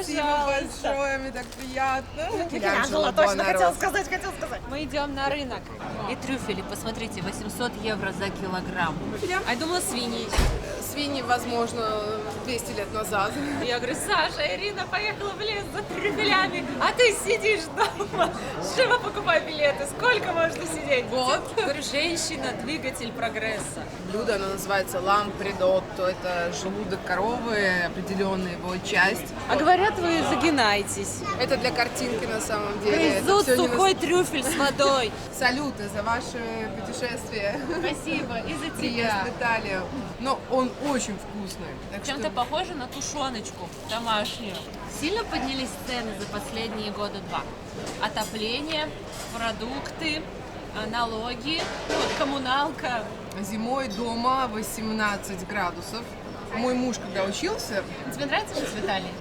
Спасибо большое, мне так приятно. Микеланджело, точно хотел сказать. Мы идем на рынок. И трюфели, посмотрите, 800 евро за килограмм. А я думала свиньи. Свиньи, возможно, 200 лет назад. Я говорю, Саша, Ирина поехала в лес за трюфелями, а ты сидишь дома. Живо покупай билеты, сколько можно сидеть? Вот. Говорю, женщина, двигатель прогресса. Блюдо, оно называется лампредотто. Это желудок коровы, определенная его часть. А говорят, вы загинаетесь. Это для картинки на самом деле. Это Грызут всё не сухой трюфель с водой. Салюты за ваше путешествие. Спасибо, и за Приезд тебя. в Италию. Но он очень вкусный. Так Чем-то что похоже на тушеночку домашнюю. Сильно поднялись цены за последние года два? Отопление, продукты, налоги, коммуналка. зимой дома 18 градусов. Мой муж, когда учился, Тебе нравится жить в Италии?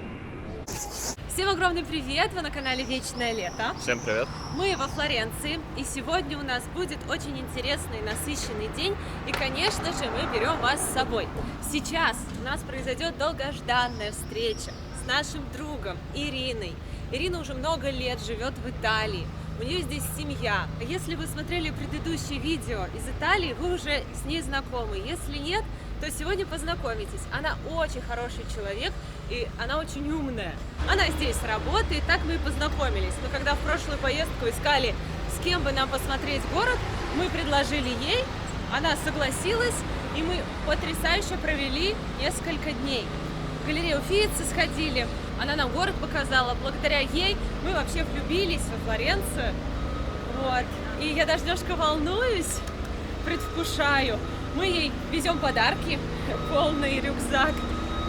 Всем огромный привет! Вы на канале Вечное Лето. Всем привет! Мы во Флоренции, и сегодня у нас будет очень интересный, насыщенный день, и, конечно же, мы берем вас с собой. Сейчас у нас произойдет долгожданная встреча с нашим другом Ириной. Ирина уже много лет живет в Италии, у нее здесь семья. Если вы смотрели предыдущие видео из Италии, вы уже с ней знакомы. Если нет, то сегодня познакомитесь. Она очень хороший человек, и она очень умная. Она здесь работает, так мы и познакомились. Но когда в прошлую поездку искали, с кем бы нам посмотреть город, мы предложили ей, она согласилась, и мы потрясающе провели несколько дней. В галерею Уффици сходили, она нам город показала. Благодаря ей мы вообще влюбились во Флоренцию. Вот. И я даже немножко волнуюсь, предвкушаю. Мы ей везем подарки, полный рюкзак,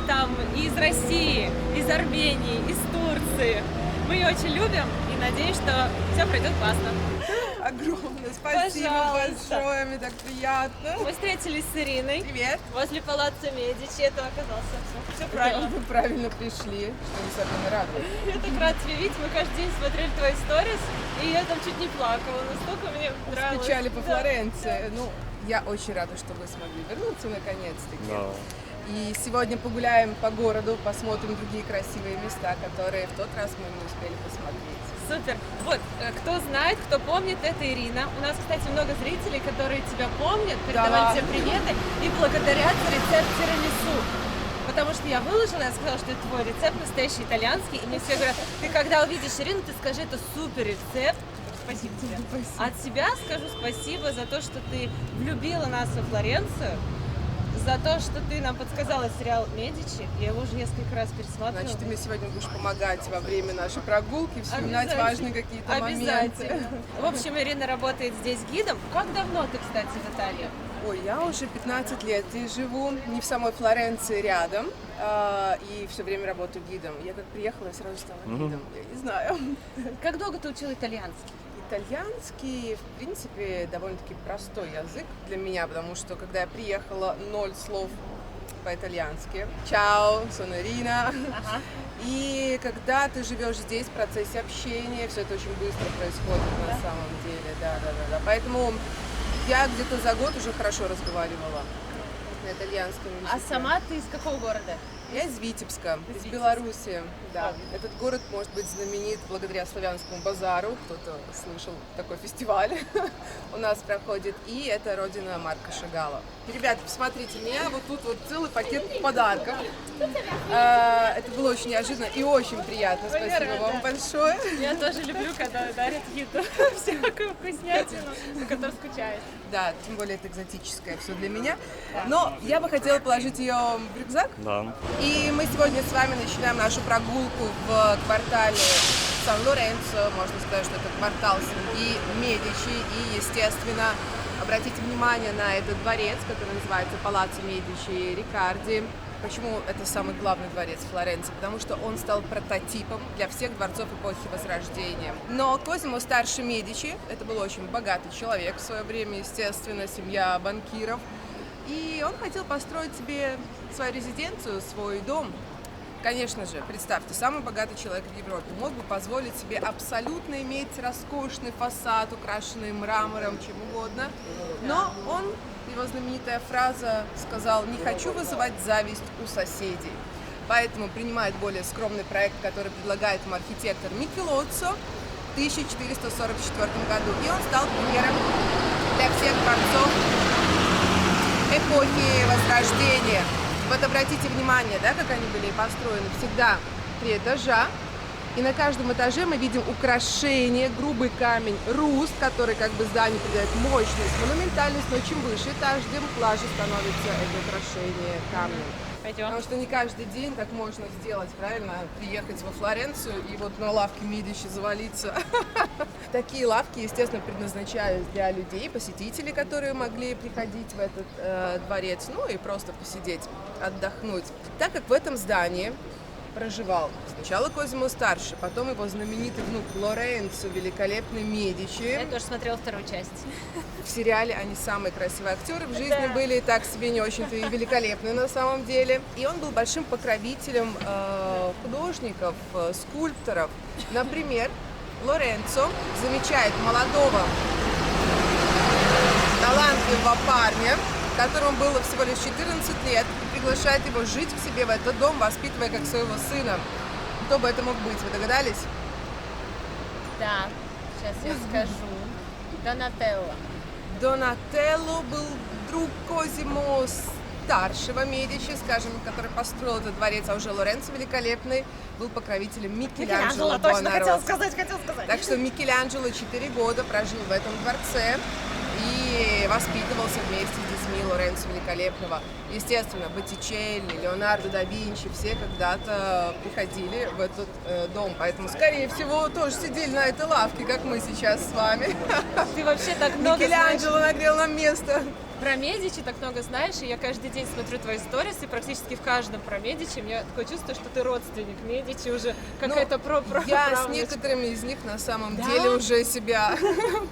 там и из России, из Армении, из Турции. Мы ее очень любим и надеюсь, что все пройдет классно. огромное спасибо Пожалуйста. большое, мне так приятно. Мы встретились с Ириной Привет. возле палаццо Медичи. Это оказался все правильно. Вы правильно пришли, что особенно рада. Я так рад тебя видеть. Мы каждый день смотрели твои сторис, и я там чуть не плакала. Настолько мне нравилось. Скучали по Да. Флоренции. Ну, я очень рада, что вы смогли вернуться наконец-таки. Да. И сегодня погуляем по городу, посмотрим другие красивые места, которые в тот раз мы не успели посмотреть. Супер. Вот, кто знает, кто помнит, это Ирина. У нас, кстати, много зрителей, которые тебя помнят, передавали тебе приветы и благодарят за рецепт тирамису. Потому что я выложила, я сказала, что это твой рецепт настоящий итальянский, и мне все говорят, ты когда увидишь Ирину, ты скажи, это супер рецепт. Спасибо тебе. Спасибо. От себя скажу спасибо за то, что ты влюбила нас во Флоренцию, за то, что ты нам подсказала сериал «Медичи». Я его уже несколько раз пересматривала. Значит, ты мне сегодня будешь помогать во время нашей прогулки, вспоминать Обязательно. важные какие-то моменты. Обязательно. В общем, Ирина работает здесь гидом. Как давно ты, кстати, в Италии? Ой, я уже 15 лет здесь живу, не в самой Флоренции, рядом, и все время работаю гидом. Я как приехала, я сразу стала гидом, я не знаю. Как долго ты учил итальянский? Итальянский, в принципе, довольно-таки простой язык для меня, потому что, когда я приехала, 0 слов по-итальянски. Ciao, sono Irina. Ага. И когда ты живешь здесь, в процессе общения, все это очень быстро происходит на самом деле, да. Поэтому я где-то за год уже хорошо разговаривала на итальянском языке. А сама ты из какого города? Я из Витебска, из Витебска. Беларуси. Да. Этот город может быть знаменит благодаря славянскому базару. Кто-то слышал такой фестиваль у нас проходит. И это родина Марка Шагала. Ребята, посмотрите, у меня вот тут вот целый пакет подарков. Это было очень неожиданно и очень приятно. Спасибо вам большое. Я тоже люблю, когда дарят еду, всякую вкуснятину, по которой скучаешь. Да, тем более это экзотическое все для меня. Но я бы хотела положить ее в рюкзак. Да. И мы сегодня с вами начинаем нашу прогулку в квартале Сан-Лоренцо. Можно сказать, что это квартал семьи Медичи. И, естественно, обратите внимание на этот дворец, который называется Палаццо Медичи Рикарди. Почему это самый главный дворец Флоренции? Потому что он стал прототипом для всех дворцов эпохи Возрождения. Но Козимо старший Медичи, это был очень богатый человек в свое время, естественно, семья банкиров. И он хотел построить себе свою резиденцию, свой дом. Конечно же, представьте, самый богатый человек в Европе мог бы позволить себе абсолютно иметь роскошный фасад, украшенный мрамором, чем угодно. Но его знаменитая фраза сказал: «Не хочу вызывать зависть у соседей». поэтому принимает более скромный проект, который предлагает ему архитектор Микелоццо в 1444 году. И он стал примером для всех дворцов эпохи Возрождения. Вот обратите внимание, да, как они были построены. Всегда 3 этажа. И на каждом этаже мы видим украшение, грубый камень, руст, который как бы зданию придает мощность, монументальность, но чем выше этаж, тем плаже становится это украшение камнем. Пойдем. Потому что не каждый день так можно сделать, правильно? Приехать во Флоренцию и вот на лавке Медичи завалиться. Такие лавки, естественно, предназначались для людей, посетителей, которые могли приходить в этот дворец, ну и просто посидеть, отдохнуть. Так как в этом здании проживал сначала Козимо Старший, потом его знаменитый внук Лоренцо, великолепный Медичи. Я тоже смотрела вторую часть. В сериале они самые красивые актеры в жизни были, и так себе не очень-то и великолепные на самом деле. И он был большим покровителем художников, скульпторов. Например, Лоренцо замечает молодого талантливого парня, которому было всего лишь 14 лет, приглашает его жить к себе в этот дом, воспитывая как своего сына. Кто бы это мог быть, вы догадались? Да, сейчас я скажу. Донателло. Донателло был друг Козимо Старшего Медичи, скажем, который построил этот дворец, а уже Лоренцо великолепный был покровителем Микеланджело точно хотел Буонаротти. сказать. Так что Микеланджело 4 года прожил в этом дворце и воспитывался вместе с детьми Лоренцо Великолепного. Естественно, Боттичелли, Леонардо да Винчи, все когда-то приходили в этот дом, поэтому, скорее всего, тоже сидели на этой лавке, как мы сейчас с вами. Ты вообще так много знаешь Микеланджело нагрел нам место. про Медичи, так много знаешь, и я каждый день смотрю твои сторис, и практически в каждом про Медичи. У меня такое чувство, что ты родственник Медичи, уже какая-то Я с правнучка. некоторыми из них на самом деле уже себя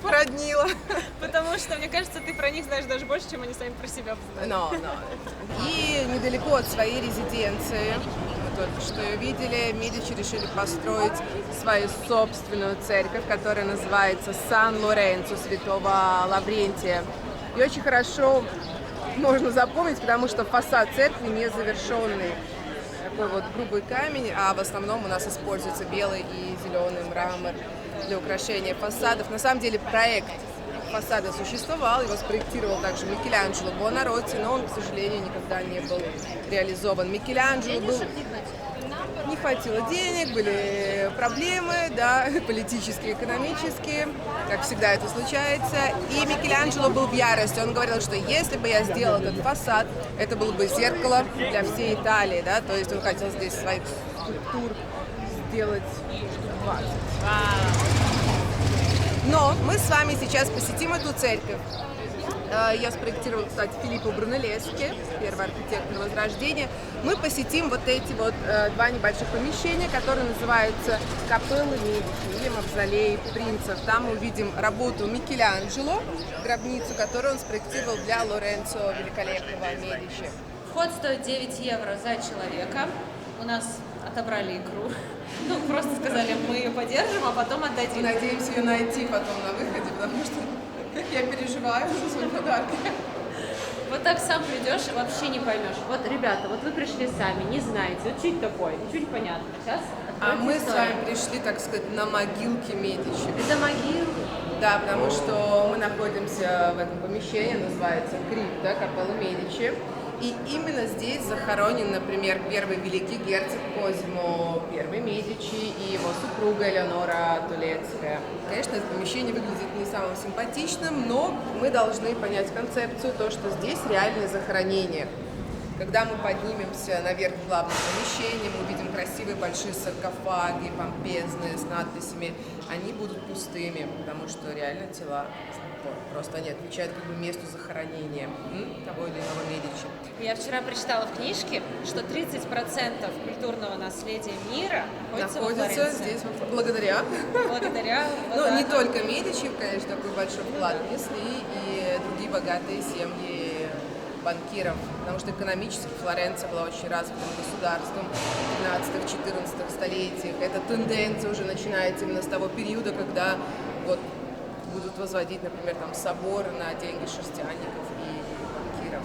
породнила. Потому что, мне кажется, ты про них знаешь даже больше, чем они сами про себя знают. И недалеко от своей резиденции, мы только что ее видели, Медичи решили построить свою собственную церковь, которая называется Сан-Лоренцо, Святого Лаврентия. И очень хорошо можно запомнить, потому что фасад церкви не завершенный. Такой вот грубый камень, а в основном у нас используется белый и зеленый мрамор для украшения фасадов. На самом деле проект фасада существовал, его спроектировал также Микеланджело Буонаротти, но он, к сожалению, никогда не был реализован. Микеланджело был... Не хватило денег, были проблемы, да, политические, экономические, как всегда это случается. И Микеланджело был в ярости. Он говорил, что если бы я сделал этот фасад, это было бы зеркало для всей Италии, да, то есть он хотел здесь своих скульптур сделать штук 20. Но мы с вами сейчас посетим эту церковь. Я спроектировала, кстати, Филиппо Брунеллески, первый архитектор Возрождения. Мы посетим вот эти вот два небольших помещения, которые называются Капеллы Медичи или Мавзолей принцев. Там мы увидим работу Микеланджело, гробницу, которую он спроектировал для Лоренцо Великолепного Медичи. Вход стоит 9 евро за человека. У нас отобрали икру. Ну, просто сказали, мы ее подержим, а потом отдадим. Надеемся ее найти потом на выходе, потому что я переживаю за свои подарки. Вот так сам придешь и вообще не поймешь. Вот, ребята, вот вы пришли сами, не знаете, вот что это такое, ничего не понятно. Сейчас А мы с историю. вами пришли, так сказать, на могилке Медичи. Это могила. Да, потому что мы находимся в этом помещении, называется крипта Капелла Медичи. И именно здесь захоронен, например, первый великий герцог Козимо I Медичи и его супруга Элеонора Тулецкая. Конечно, это помещение выглядит не самым симпатичным, но мы должны понять концепцию, то, что здесь реальное захоронение. Когда мы поднимемся наверх в главное помещение, мы увидим красивые большие саркофаги, помпезные, с надписями. Они будут пустыми, потому что реально тела просто они отвечают как бы месту захоронения того или иного Медичи. Я вчера прочитала в книжке, что 30% культурного наследия мира находится во Флоренции. Здесь благодаря. Благодаря. Ну, не только Медичи, конечно, такой большой вклад внесли, и другие богатые семьи банкиров, потому что экономически Флоренция была очень развитым государством в 15-14 столетиях. Эта тенденция уже начинается именно с того периода, когда вот будут возводить, например, там соборы на деньги шерстяников и банкиров.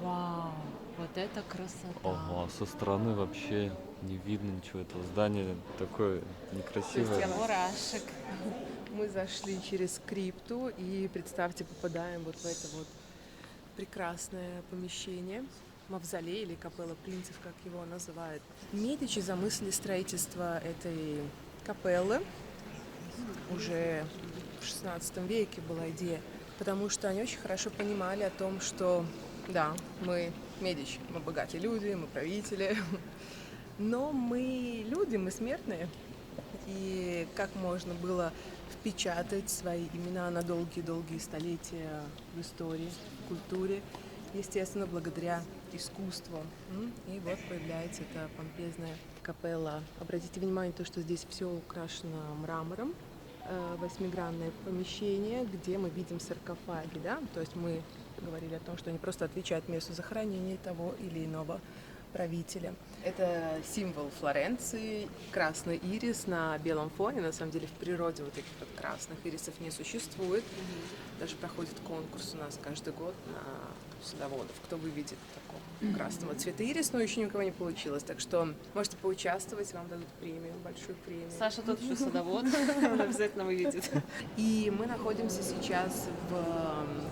Вау, вот это красота. Ого, со стороны вообще не видно ничего. Это здание такое некрасивое. Мурашек. Мы зашли через крипту и, представьте, попадаем вот в это вот прекрасное помещение, мавзолей или капелла принцев, как его называют. Медичи замыслили строительство этой капеллы. Уже в XVI веке была идея, потому что они очень хорошо понимали о том, что да, мы Медичи, мы богатые люди, мы правители, но мы люди, мы смертные. И как можно было впечатать свои имена на долгие-долгие столетия в истории, в культуре, естественно, благодаря искусству. И вот появляется эта помпезная капелла. Обратите внимание на то, что здесь все украшено мрамором. Восьмигранное помещение, где мы видим саркофаги, да? То есть мы говорили о том, что они просто отвечают месту захоронения того или иного правителя. Это символ Флоренции, красный ирис на белом фоне. На самом деле в природе вот таких вот красных ирисов не существует. Даже проходит конкурс у нас каждый год на садоводов, кто выведет такого красного цвета ирис, но еще ни у кого не получилось. Так что можете поучаствовать, вам дадут премию, большую премию. Саша тот еще садовод, он обязательно увидит. И мы находимся сейчас в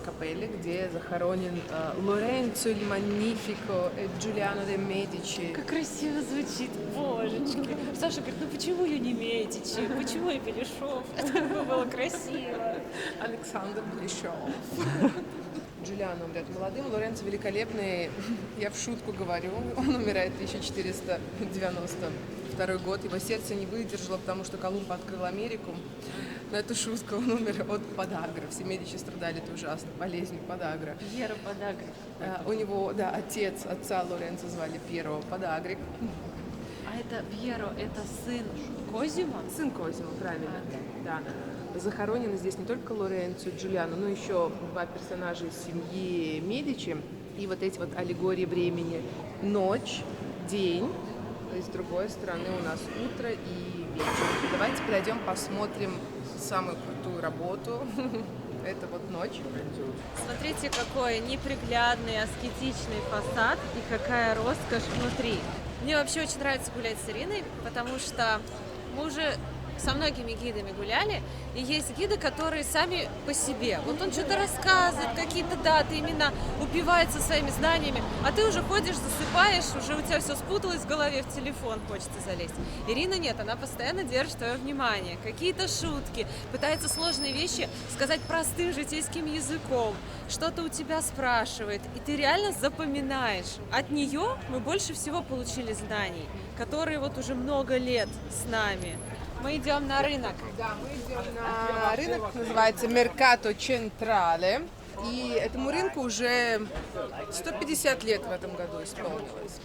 капелле, где захоронен Лоренцо il Magnifico и Джулиано де Медичи. Как красиво звучит, божечки. Саша говорит, ну почему я не Медичи, почему я Беляшов? Это было красиво. Александр Беляшов. Джулиано умрет молодым, Лоренцо великолепный. Я в шутку говорю, он умирает в 1492 год. Его сердце не выдержало, потому что Колумб открыл Америку. Но это шутка, он умер от подагры. Все Медичи страдали этой ужасной болезнью подагра. Пьеро подагра. У него, да, отца Лоренцо звали Пьеро Подагрик. А это Пьеро, это сын Козимо? Сын Козимо, правильно. Да. Захоронены здесь не только Лоренцо и Джулиано, но еще два персонажа из семьи Медичи. И вот эти вот аллегории времени. Ночь, день, то есть с другой стороны у нас утро и вечер. Давайте подойдем, посмотрим самую крутую работу. Это вот ночь. Смотрите, какой неприглядный, аскетичный фасад и какая роскошь внутри. Мне вообще очень нравится гулять с Ириной, потому что мы уже со многими гидами гуляли, и есть гиды, которые сами по себе. Вот он что-то рассказывает, какие-то даты, имена, упивается своими знаниями, а ты уже ходишь, засыпаешь, уже у тебя все спуталось в голове, в телефон хочется залезть. Ирина нет, она постоянно держит твое внимание, какие-то шутки, пытается сложные вещи сказать простым житейским языком, что-то у тебя спрашивает, и ты реально запоминаешь. От нее мы больше всего получили знаний, которые вот уже много лет с нами. Мы идем на рынок. Да, мы идем на рынок, называется Mercato Centrale. И этому рынку уже 150 лет в этом году исполнилось.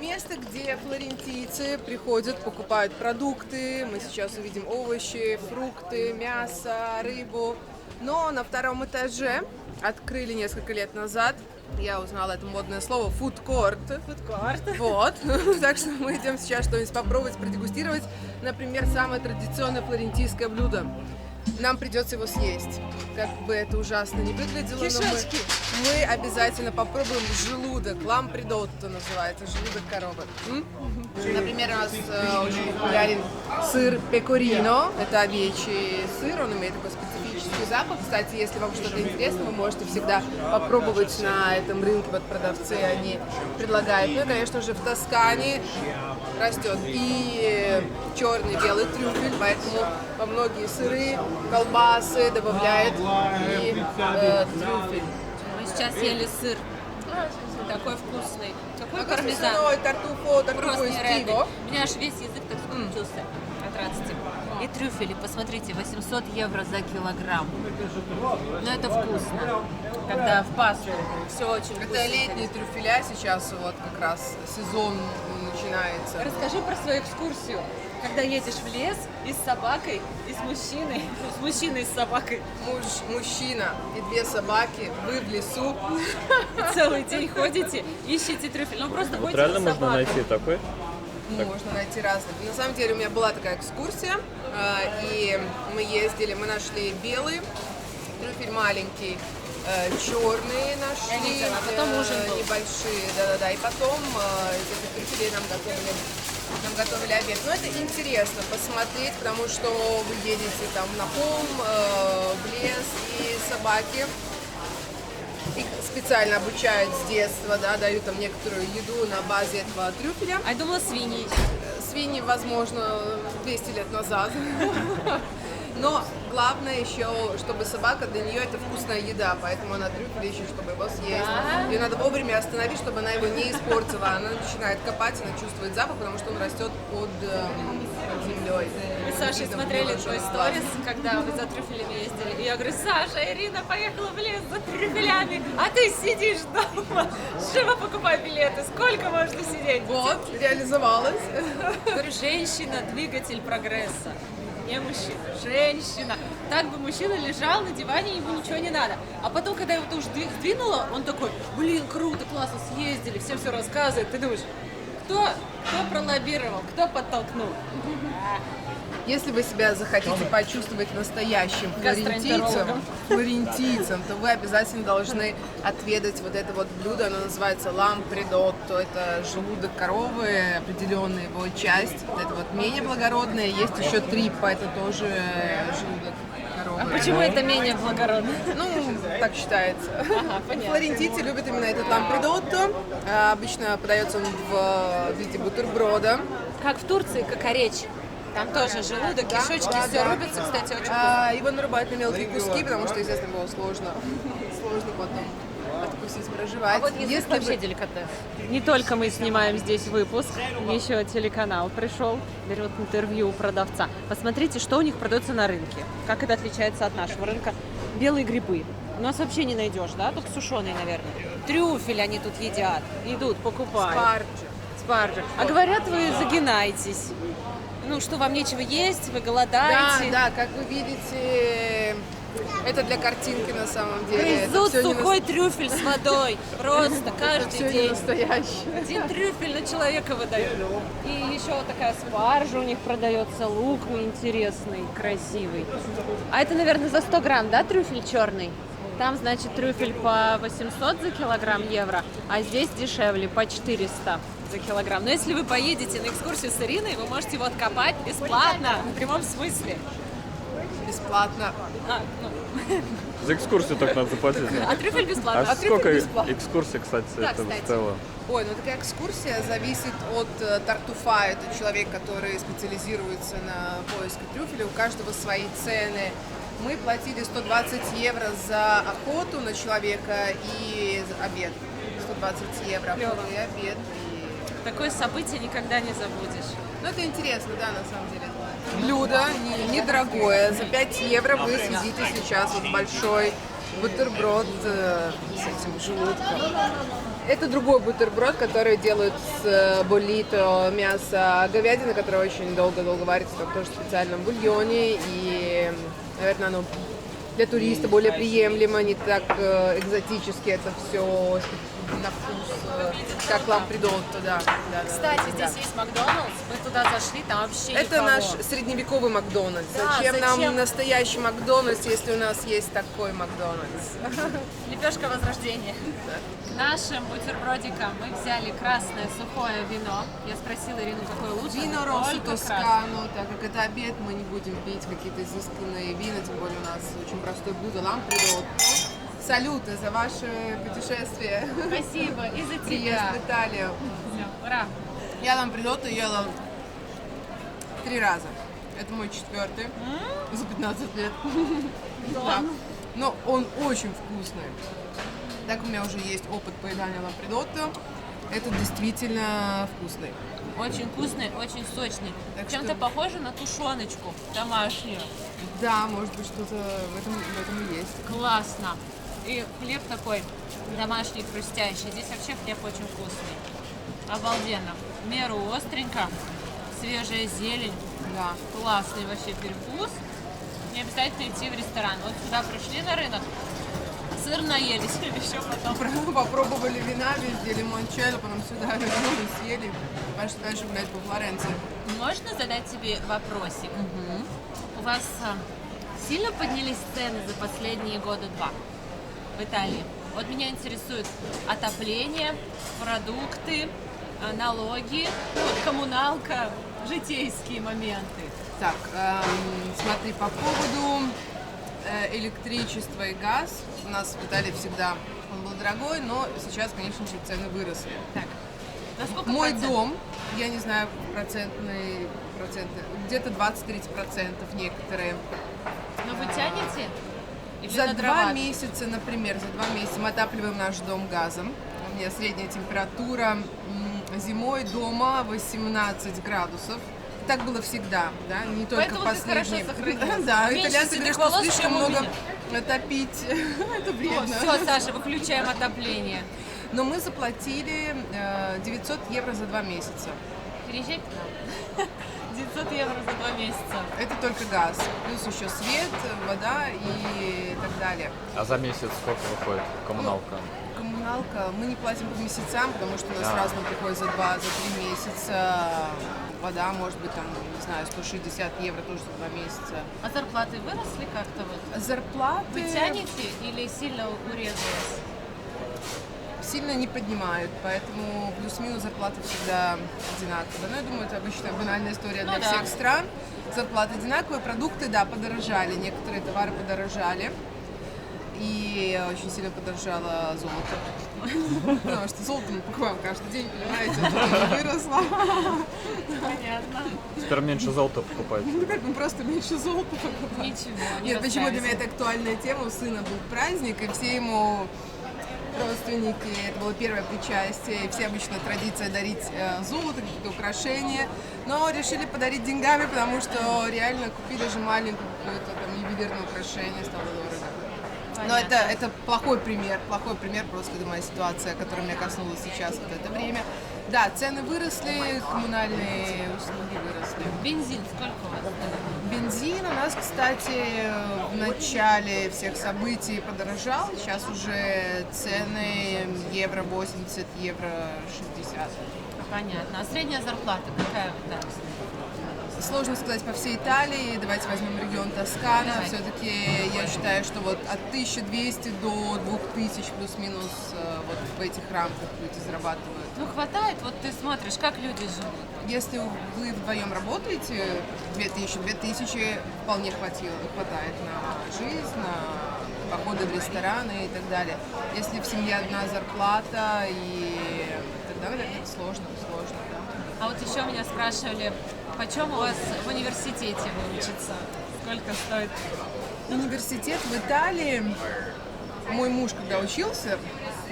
Место, где флорентийцы приходят, покупают продукты. Мы сейчас увидим овощи, фрукты, мясо, рыбу. Но на втором этаже открыли несколько лет назад, я узнала это модное слово, food court. Вот. Так что мы идем сейчас что-нибудь попробовать, продегустировать. Например, самое традиционное флорентийское блюдо. Нам придется его съесть. Как бы это ужасно не выглядело, Кишечки. но мы обязательно попробуем желудок. Лампридотто называется, желудок коровы. Например, у нас очень популярен сыр пекорино. Это овечий сыр, он имеет такой специфический запах. Кстати, если вам что-то интересно, вы можете всегда попробовать на этом рынке. Вот продавцы, они предлагают. Ну и, конечно же, в Тоскане растет и черный, белый трюфель, поэтому во многие сыры, колбасы добавляют и трюфель. Мы сейчас ели сыр. Такой вкусный. Какой Такой пармезан. смешной, тартуфо Просто из нереальный. пива. У меня аж весь язык так скрутился от радости. И трюфели, посмотрите, 800 евро за килограмм. Но это вкусно. Когда в пасту. Все очень вкусно. Это летние трюфеля, сейчас вот как раз сезон начинается. Расскажи про свою экскурсию. Когда едешь в лес и с собакой, и с мужчиной. С мужчиной и с собакой. Мужчина и две собаки, вы в лесу. И целый день ходите, ищете трюфель. Ну просто Вот ходите реально с можно собакой. найти такой? Можно найти разных. На самом деле у меня была такая экскурсия, и мы ездили, мы нашли белый трюфель маленький, черные нашли, Я видела, а потом ужин был. небольшие, да-да-да, и потом из этих трюфелей нам готовили обед. Но это интересно посмотреть, потому что вы едете там на холм, в лес, и собаки их специально обучают с детства, да, дают там некоторую еду на базе этого трюфеля. А я думала, свиньи. Свиньи, возможно, 200 лет назад. Но главное еще, чтобы собака, для нее это вкусная еда, поэтому она трюфель ищет, чтобы его съесть. Ее надо вовремя остановить, чтобы она его не испортила. Она начинает копать, она чувствует запах, потому что он растет под землей. Мы с Сашей смотрели твой сторис, когда вы за трюфелями ездили. И я говорю, Саша, Ирина поехала в лес за трюфелями, а ты сидишь дома. Живо покупай билеты, сколько можно сидеть? Вот, реализовалась. Говорю, женщина, двигатель прогресса. Не мужчина, женщина. Так бы мужчина лежал на диване, ему ничего не надо. А потом, когда его тоже сдвинуло, он такой, блин, круто, классно, съездили, всем все рассказывает. Ты думаешь, кто пролоббировал, кто подтолкнул? Если вы себя захотите почувствовать настоящим флорентийцем, то вы обязательно должны отведать вот это вот блюдо, оно называется лампредотто, это желудок коровы, определенная его часть, вот это вот менее благородное, есть еще триппа, это тоже желудок коровы. А почему это менее благородно? Ну, так считается. Ага, понятно. Флорентийцы любят именно этот лампредотто, обычно подается он в виде бутерброда. Как в Турции, кокоречь. Там тоже желудок, кишечки, все рубится, кстати, очень вкусно. Его нарубают на мелкие куски, потому что, естественно, его сложно потом откусить, проживать. А вот язык вообще деликатес. Не только мы снимаем здесь выпуск, еще телеканал пришел, берет интервью у продавца. Посмотрите, что у них продается на рынке, как это отличается от нашего рынка. Белые грибы. У нас вообще не найдешь, да? Только сушеные, наверное. Трюфель они тут едят, идут, покупают. Спаржи. А говорят, вы загинаетесь. Ну, что вам нечего есть, вы голодаете. Да, как вы видите, это для картинки на самом деле. Грызут сухой трюфель с водой. Просто каждый день. Настоящий. Один трюфель на человека выдают. И еще вот такая спаржа у них продается, лук интересный, красивый. А это, наверное, за 100 грамм, да, трюфель черный? Там, значит, трюфель по 800 за килограмм евро, а здесь дешевле, по 400 за килограмм. Но если вы поедете на экскурсию с Ириной, вы можете его откопать бесплатно, в прямом смысле. Бесплатно. За экскурсию так надо заплатить. А трюфель бесплатно. А сколько экскурсий, кстати, Да, это кстати. стоило? Ой, ну такая экскурсия зависит от тартуфа. Это человек, который специализируется на поиске трюфеля. У каждого свои цены. Мы платили 120 евро за охоту на человека и за обед. 120 евро охота и обед. Такое событие никогда не забудешь. Ну, это интересно, да, на самом деле. Блюдо недорогое. За 5 евро вы съедите сейчас вот большой бутерброд с этим желудком. Это другой бутерброд, который делают с болито, мясо говядины, которое очень долго-долго варится, там тоже в специальном бульоне. И, наверное, оно для туриста более приемлемо, не так экзотически это все на вкус, как лампредотто, да. Кстати, здесь есть Макдональдс, мы туда зашли, там вообще Это никого. наш средневековый Макдональдс. Да, зачем нам зачем? настоящий Макдональдс, если у нас есть такой Макдональдс? Лепешка возрождения. Нашим бутербродикам мы взяли красное сухое вино. Я спросила Ирину, какое лучше. Вино Только Россо красное. Тоскано, так как это обед, мы не будем пить какие-то изысканные вина, тем более у нас очень простое блюдо лампредотто. Салюты за ваше путешествие. Спасибо, и за Приезд тебя. в Италию. Все, ура. Я лампредотто ела 3 раза. Это мой 4-й за 15 лет. Да. Но он очень вкусный. Так у меня уже есть опыт поедания лампредотто. Это действительно вкусный. Очень вкусный, очень сочный. Так Чем-то что- похоже на тушеночку домашнюю. Да, может быть, что-то в этом и есть. Классно. И хлеб такой домашний, хрустящий. Здесь вообще хлеб очень вкусный. Обалденно. В меру остренько, свежая зелень. Да. Классный вообще перекус. Не обязательно идти в ресторан. Вот сюда пришли на рынок, сыр наелись, еще потом. Попробовали вина везде, лимончелло, потом сюда вернулись, съели. Пошли дальше гулять по Флоренции. Можно задать тебе вопросик? У вас сильно поднялись цены за последние года два? в Италии? Вот меня интересует отопление, продукты, налоги, вот коммуналка, житейские моменты. Так, смотри, по поводу электричества и газ. У нас в Италии всегда он был дорогой, но сейчас, конечно же, цены выросли. Так, насколько Мой процентов? дом, я не знаю проценты, где-то 20-30% некоторые. Но вы тянете? Или За на 2 дрова? месяца, например, мы отапливаем наш дом газом. У меня средняя температура зимой дома 18 градусов. Так было всегда, да, не только Поэтому ты хорошо последние. сохранилась. Да, Меньше итальянцы седых говорят, что волос, слишком чем у много меня. топить, это вредно. Все, Саша, выключаем отопление. Но мы заплатили 900 евро за 2 месяца. Переезжай к нам. 900 евро за 2 месяца. Это только газ, плюс еще свет, вода и так далее. А за месяц сколько выходит коммуналка? Коммуналка, мы не платим по месяцам, потому что у нас Да. сразу приходит за 2-3 месяца. Вода может быть там, не знаю, 160 евро тоже за 2 месяца. А зарплаты выросли как-то вот? Зарплаты Вы тянете или сильно урезалось? сильно не поднимают, поэтому плюс-минус зарплаты всегда одинаковые. Но я думаю, это обычная банальная история Ну для да. всех стран. Зарплаты одинаковые, продукты, да, подорожали, некоторые товары подорожали. И очень сильно подорожало золото. Потому что золото мы покупаем каждый день, понимаете, тут оно выросло. Понятно. Теперь меньше золота покупать. Ну как, мы просто меньше золота покупаем. Ничего, не Нет, почему для меня расстраивайся. это актуальная тема? У сына был праздник, и все ему родственники, это было первое причастие, и все обычно традиция дарить золото, какие-то украшения, но решили подарить деньгами, потому что реально купить даже маленькое какое-то там ювелирное украшение стало дорого. Но Понятно. это плохой пример просто это моя ситуация, которая меня коснулась сейчас вот это время. Да, цены выросли, коммунальные услуги выросли. Бензин сколько у вас? Бензин у нас, кстати, в начале всех событий подорожал. Сейчас уже цены евро 80, евро 60. Понятно. А средняя зарплата какая в Италии? Сложно сказать по всей Италии. Давайте возьмем регион Тоскана. Давай. Все-таки я считаю, что вот от 1200 до 2000 плюс-минус вот в этих рамках люди зарабатывают. Ну хватает, вот ты смотришь, как люди живут. Если вы вдвоем работаете, 2000 вполне хватает на жизнь, на походы в рестораны и так далее. Если в семье одна зарплата, и тогда, наверное, это сложно, да. А вот еще меня спрашивали, почем у вас в университете выучиться? Сколько стоит? Университет в Италии. Мой муж, когда учился,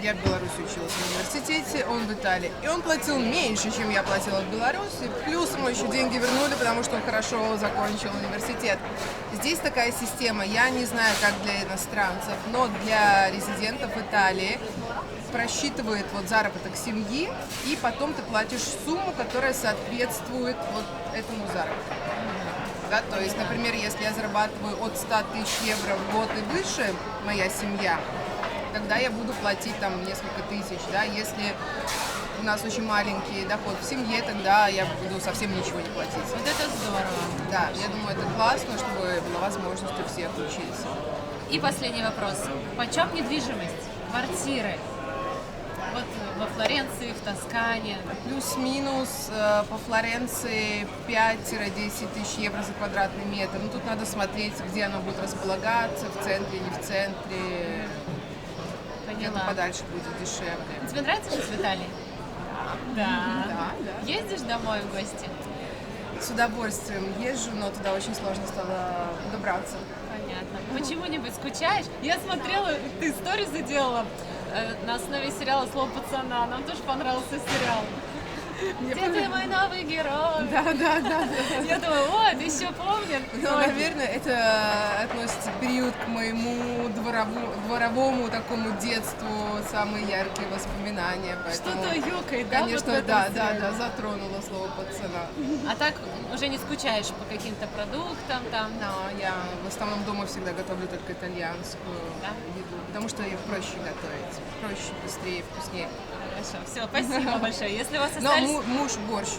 я в Беларуси училась в университете, он в Италии. И он платил меньше, чем я платила в Беларуси. Плюс ему еще деньги вернули, потому что он хорошо закончил университет. Здесь такая система, я не знаю, как для иностранцев, но для резидентов Италии просчитывает вот заработок семьи, и потом ты платишь сумму, которая соответствует вот этому заработку. Да, то есть, например, если я зарабатываю от 100 тысяч евро в год и выше, моя семья, тогда я буду платить там несколько тысяч, да, если у нас очень маленький доход в семье, тогда я буду совсем ничего не платить. Вот это здорово. Да, я думаю, это классно, чтобы была возможность у всех учиться. И последний вопрос. Почем недвижимость? Квартиры? Вот во Флоренции, в Тоскане. Плюс-минус по Флоренции 5-10 тысяч евро за квадратный метр. Ну, тут надо смотреть, где оно будет располагаться, в центре, не в центре. Где-то Поняла. подальше будет дешевле. Тебе нравится жить в Италии? Да. Да. Ездишь домой в гости? С удовольствием езжу, но туда очень сложно стало добраться. Понятно. Почему-нибудь скучаешь? Я смотрела, ты историю заделала на основе сериала «Слово пацана». Нам тоже понравился сериал. Где ты мой новый герой? Да. Я думаю, вот, еще помнят. Ну, наверное, это относится период к моему дворовому такому детству, самые яркие воспоминания. Поэтому, Что-то ёкает, да? конечно, вот в этом да, сериале? затронуло слово пацана. А так уже не скучаешь по каким-то продуктам там? Но я в основном дома всегда готовлю только итальянскую Да? еду, потому что ее проще готовить. Проще, быстрее, вкуснее. Хорошо, все, спасибо большое. Если у вас Но остались... муж борщ.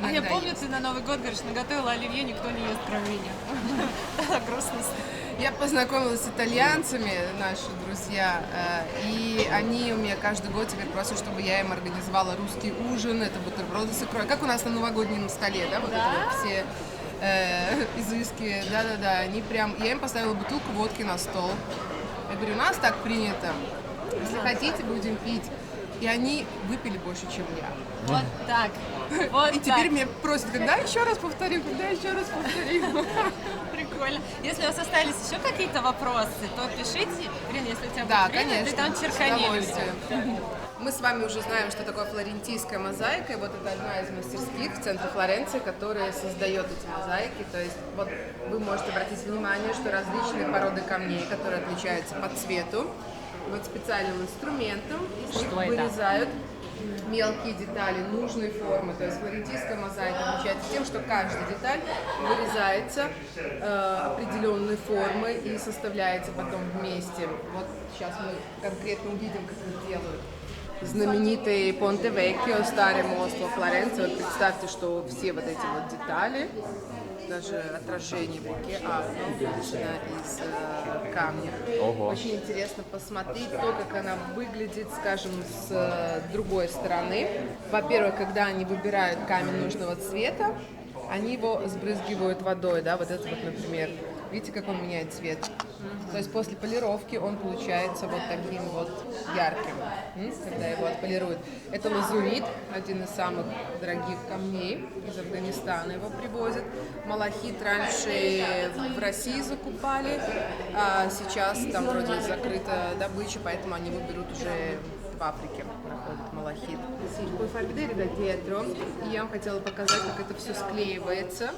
Да, А я иногда помню, ест. ты на Новый год говоришь, наготовила оливье, никто не ест, кроме меня. Так грустно. Я познакомилась с итальянцами, наши друзья, и они у меня каждый год теперь просят, чтобы я им организовала русский ужин, это бутерброды с икрой, как у нас на новогоднем столе, да, вот это вот все изыски, да-да-да, они прям, я им поставила бутылку водки на стол, я говорю, у нас так принято, если хотите, будем пить, и они выпили больше, чем я. Вот так. Вот И теперь так. меня просят, когда еще раз повторим, когда еще раз повторим. Прикольно. Если у вас остались еще какие-то вопросы, то пишите. Ирина, если у тебя Да, будет время, конечно, ты там с черкани людям. удовольствием. Мы с вами уже знаем, что такое флорентийская мозаика, и вот это одна из мастерских в центре Флоренции, которая создает эти мозаики. То есть вот вы можете обратить внимание, что различные породы камней, которые отличаются по цвету, вот специальным инструментом из них Что это? вырезают мелкие детали нужной формы. То есть флорентийская мозаика отличается тем, что каждая деталь вырезается определенной формы и составляется потом вместе. Вот сейчас мы конкретно увидим, как это делают. Знаменитый Понте Веккио, старый мост во Флоренции. Вот представьте, что все вот эти вот детали, даже отражение в реке Арно, выполнено из камня. Ого. Очень интересно посмотреть то, как она выглядит, скажем, с другой стороны. Во-первых, когда они выбирают камень нужного цвета, они его сбрызгивают водой, да, вот это вот, например. Видите, как он меняет цвет? То есть после полировки он получается вот таким вот ярким, когда его отполируют. Это лазурит, один из самых дорогих камней, из Афганистана его привозят. Малахит раньше в России закупали, а сейчас там вроде закрыта добыча, поэтому они его берут уже в Африке, находят малахит. И я вам хотела показать, как это все склеивается.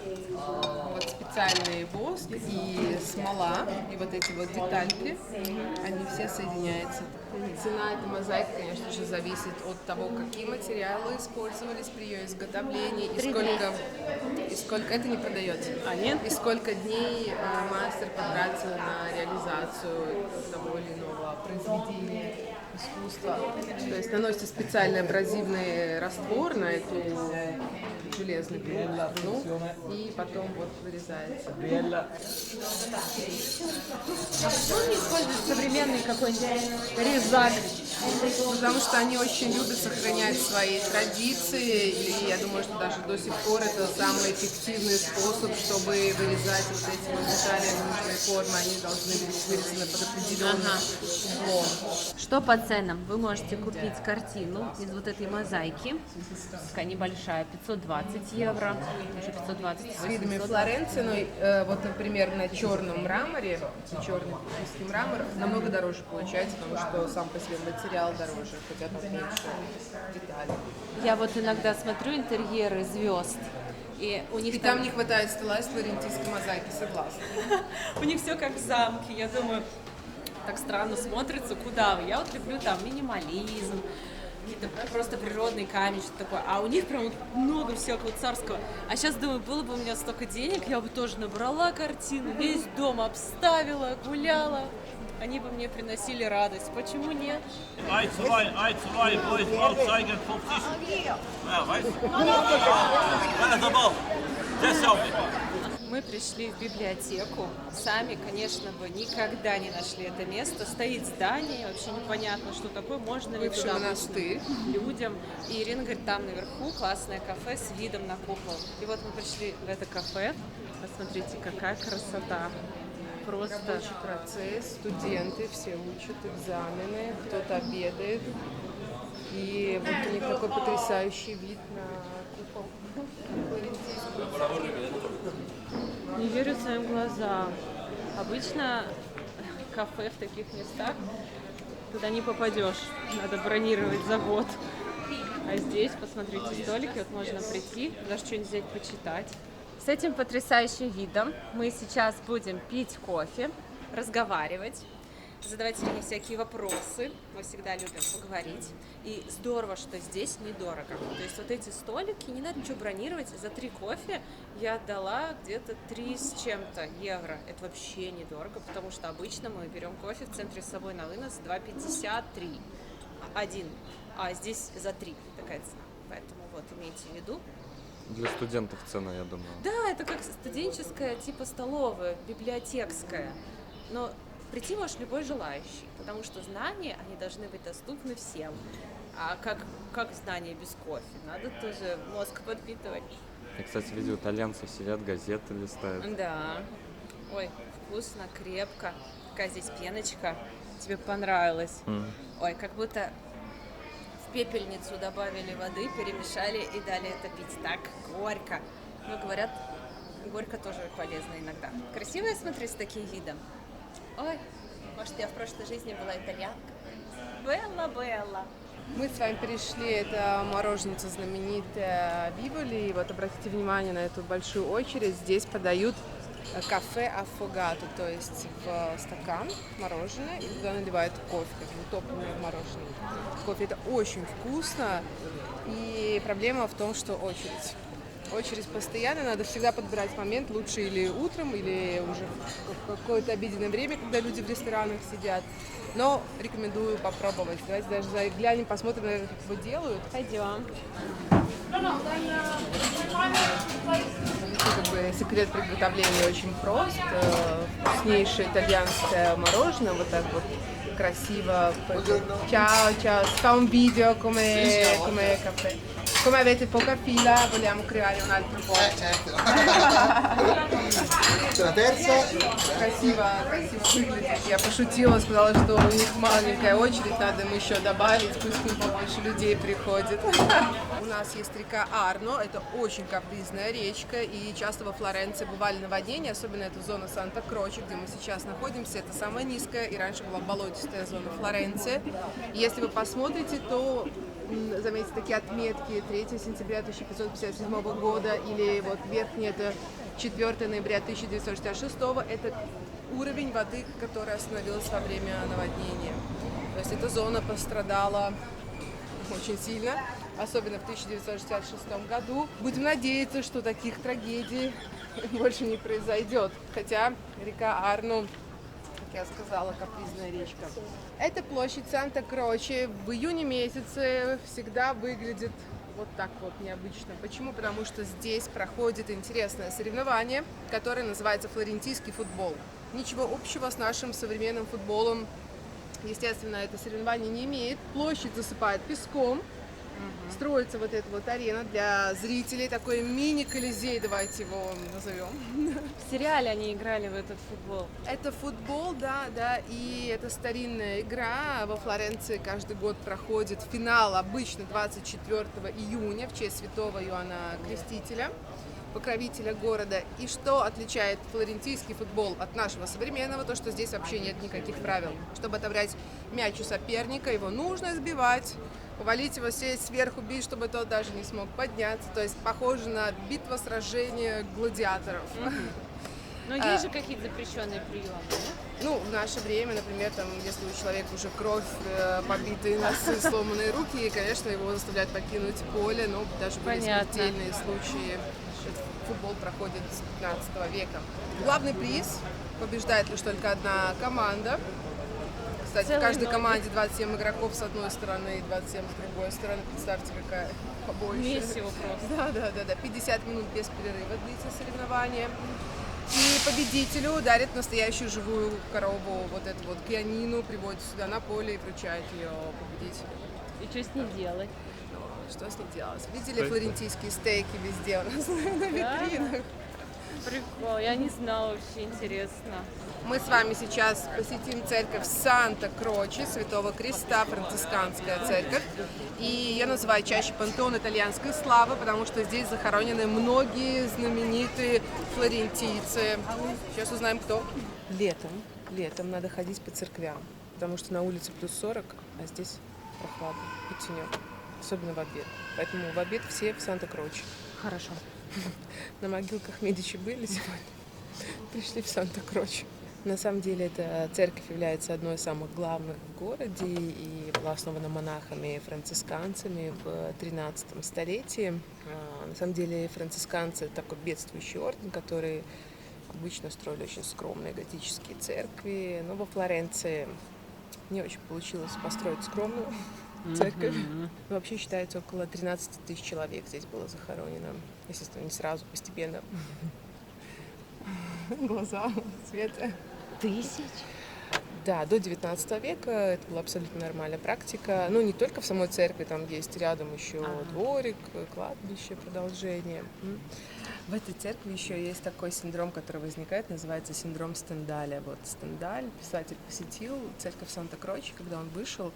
Вот специальный воск и смола, и вот эти вот детальки, они все соединяются. Цена этой мозаики, конечно же, зависит от того, какие материалы использовались при ее изготовлении и сколько это не продается. А нет? И сколько дней мастер потратил на реализацию того или иного произведения искусства. То есть наносится специальный абразивный раствор на эту железную струну и потом вот вырезается. Почему не используют современный какой-нибудь резак? Потому что они очень любят сохранять свои традиции, и я думаю, что даже до сих пор это самый эффективный способ, чтобы вырезать вот эти вот детали нужной формы, они должны быть вырезаны под определенным углом. Что по ценам? Вы можете купить картину из вот этой мозаики. Такая небольшая, 520 евро, уже 520 С видами Флоренции, но вот, например, на черном мраморе, черный пушистый мрамор намного дороже получается, потому что сам по себе материал дороже, хотя там меньше деталей. Я вот иногда смотрю интерьеры звезд, и у них И там не хватает стола из флорентийской мозаики, согласна. у них все как в замке. Я думаю, так странно смотрится, куда вы. Я вот люблю там минимализм, какие-то просто природный камень, что-то такое. А у них прям вот много всякого царского. А сейчас думаю, было бы у меня столько денег, я бы тоже набрала картину, весь дом обставила, гуляла. Они бы мне приносили радость. Почему нет? Ei, zwei, boys, zeigen 50. Ja, weißt du? Ja, забыл. Здесь Мы пришли в библиотеку. Сами, конечно, бы никогда не нашли это место. Стоит здание, вообще непонятно, что такое. Можно ли Бывший туда монастырь. людям. И Ирина говорит, там наверху классное кафе с видом на купол. И вот мы пришли в это кафе. Посмотрите, какая красота. Просто Рабочий процесс, студенты все учат экзамены, кто-то обедает. И вот у них такой потрясающий вид на купол. не верю своим глазам. Обычно кафе в таких местах туда не попадешь. Надо бронировать за год. А здесь, посмотрите, столики, вот можно прийти, даже что-нибудь взять, почитать. С этим потрясающим видом мы сейчас будем пить кофе, разговаривать, задавать Ирине всякие вопросы. Мы всегда любим поговорить. И здорово, что здесь недорого. То есть вот эти столики, не надо ничего бронировать. За 3 кофе я отдала где-то 3 с чем-то евро. Это вообще недорого, потому что обычно мы берем кофе в центре с собой на вынос 2,50, 3. Один. А здесь за 3 такая цена. Поэтому вот имейте в виду. Для студентов цена, я думаю. Да, это как студенческая, типа столовая, библиотекская. но прийти может любой желающий, потому что знания, они должны быть доступны всем. А как знания без кофе? Надо тоже мозг подпитывать. Я, кстати, видел, итальянцы сидят, газеты листают. Да. Ой, вкусно, крепко. Какая здесь пеночка. Тебе понравилось? Ой, как будто в пепельницу добавили воды, перемешали и дали это пить. Так горько. Но говорят, горько тоже полезно иногда. Красиво смотреть с таким видом. Ой, может, я в прошлой жизни была итальянка. Белла. Мы с вами перешли, это мороженица знаменитая Биволи, и вот обратите внимание на эту большую очередь, здесь подают кафе аффогато, то есть в стакан мороженое, и туда наливают кофе, как бы топленое мороженое. Кофе это очень вкусно, и проблема в том, что очередь. Очередь постоянно, надо всегда подбирать момент, лучше или утром, или уже в какое-то обеденное время, когда люди в ресторанах сидят. Но рекомендую попробовать. Давайте даже заглянем, посмотрим, наверное, как его делают. Пойдем. Как бы секрет приготовления очень прост. Вкуснейшее итальянское мороженое, вот так вот красиво. Ciao, si fa un video come caffè. Come avete poca fila, vogliamo creare un altro po'. La terza. Красиво выглядит. Я пошутила, сказала, что у них маленькая очередь, надо им еще добавить, пусть к ним побольше людей приходит. У нас есть река Арно, это очень капризная речка, и часто во Флоренции бывали наводнения, особенно эта зона Санта-Кроче, где мы сейчас находимся, это самая низкая, и раньше была болотистая зона Флоренции. И если вы посмотрите, то заметьте такие отметки: 3 сентября 1557 года, или вот верхний, это 4 ноября 1966, это уровень воды, которая остановилась во время наводнения. То есть эта зона пострадала очень сильно, особенно в 1966 году. Будем надеяться, что таких трагедий больше не произойдет. Хотя река Арно, как я сказала, капризная речка. Эта площадь Санта-Кроче в июне месяце всегда выглядит вот так вот необычно. Почему? Потому что здесь проходит интересное соревнование, которое называется флорентийский футбол. Ничего общего с нашим современным футболом, естественно, это соревнование не имеет. Площадь засыпает песком, строится вот эта вот арена для зрителей, такой мини-колизей, давайте его назовем. В сериале они играли в этот футбол. Это футбол, да, и это старинная игра. Во Флоренции каждый год проходит финал, обычно 24 июня, в честь святого Иоанна Крестителя, покровителя города. И что отличает флорентийский футбол от нашего современного, то что здесь вообще нет никаких правил. Чтобы отобрать мяч у соперника, его нужно сбивать, увалить его, сесть сверху, бить, чтобы тот даже не смог подняться. То есть похоже на битва, сражение гладиаторов. Но есть же какие-то запрещенные приемы, да? Ну, в наше время, например, там, если у человека уже кровь, побитые носы, сломанные руки, конечно, его заставляют покинуть поле, но даже были смертельные случаи. Футбол проходит с 15 века. Главный приз побеждает лишь только одна команда. Кстати, в каждой команде 27 игроков с одной стороны и 27 с другой стороны. Представьте, какая побольше. Месиво просто. Да. 50 минут без перерыва длится соревнование. И победителю дарят настоящую живую корову, вот эту вот пианину, приводят сюда на поле и вручают ее победителю. И что с ней делать? Что с ней делать? Видели флорентийские стейки везде у нас на витринах? Прикол, я не знала, вообще интересно. Мы с вами сейчас посетим церковь Санта-Кроче, Святого Креста, францисканская церковь. И ее называют чаще пантеон итальянской славы, потому что здесь захоронены многие знаменитые флорентийцы. Сейчас узнаем, кто. Летом надо ходить по церквям, потому что на улице плюс 40, а здесь прохладно и тенек, особенно в обед. Поэтому в обед все в Санта-Кроче. Хорошо. На могилках Медичи были сегодня, пришли в Санта-Кроче. На самом деле эта церковь является одной из самых главных в городе и была основана монахами и францисканцами в 13 столетии. На самом деле францисканцы — это такой бедствующий орден, который обычно строили очень скромные готические церкви, но во Флоренции не очень получилось построить скромную церковь. Вообще считается, около 13 тысяч человек здесь было захоронено. Естественно, не сразу, постепенно. Глаза, Света. тысяч? Да, до 19 века это была абсолютно нормальная практика. Ну, не только в самой церкви, там есть рядом еще дворик, кладбище, продолжение. В этой церкви еще есть такой синдром, который возникает, называется синдром Стендаля. Вот Стендаль, писатель, посетил церковь Санта-Кроче, когда он вышел,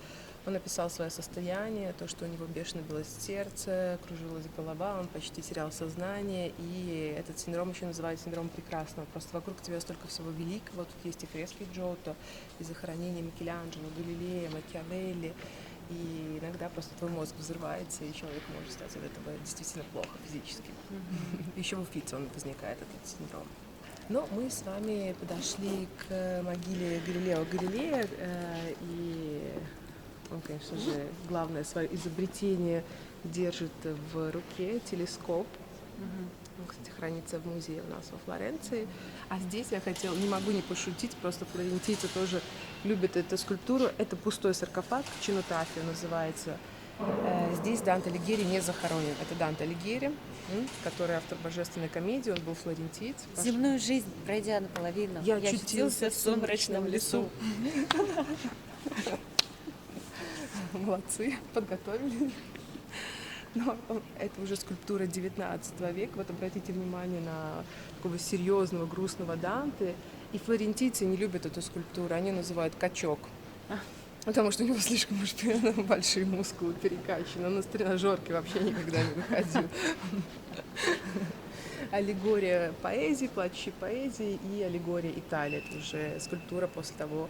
он описал свое состояние, то, что у него бешено билось сердце, кружилась голова, он почти терял сознание, и этот синдром еще называют синдром прекрасного. Просто вокруг тебя столько всего великого, тут есть и фрески Джотто, и захоронения Микеланджело, Галилея, Макиавелли, и иногда просто твой мозг взрывается, и человек может стать от этого действительно плохо физически. Еще в Уффици он возникает, этот синдром. Но мы с вами подошли к могиле Галилео Галилея, и он, конечно же, главное свое изобретение держит в руке, телескоп. Он, кстати, хранится в музее у нас во Флоренции. А здесь я хотела, не могу не пошутить, просто флорентийцы тоже любят эту скульптуру. Это пустой саркофаг, чинотафия называется. Здесь Данте Алигьери не захоронен. Это Данте Алигьери, который автор «Божественной комедии», он был флорентиец. Земную жизнь, пройдя наполовину, я очутился в сумрачном лесу. Молодцы, подготовили. Но это уже скульптура 19 века. Вот обратите внимание на такого серьезного, грустного Данте. И флорентийцы не любят эту скульптуру, они называют качок. Потому что у него слишком уж большие мускулы перекачаны. Он на тренажерке вообще никогда не выходил. Аллегория поэзии, плачущей поэзии и аллегория Италии. Это уже скульптура после того,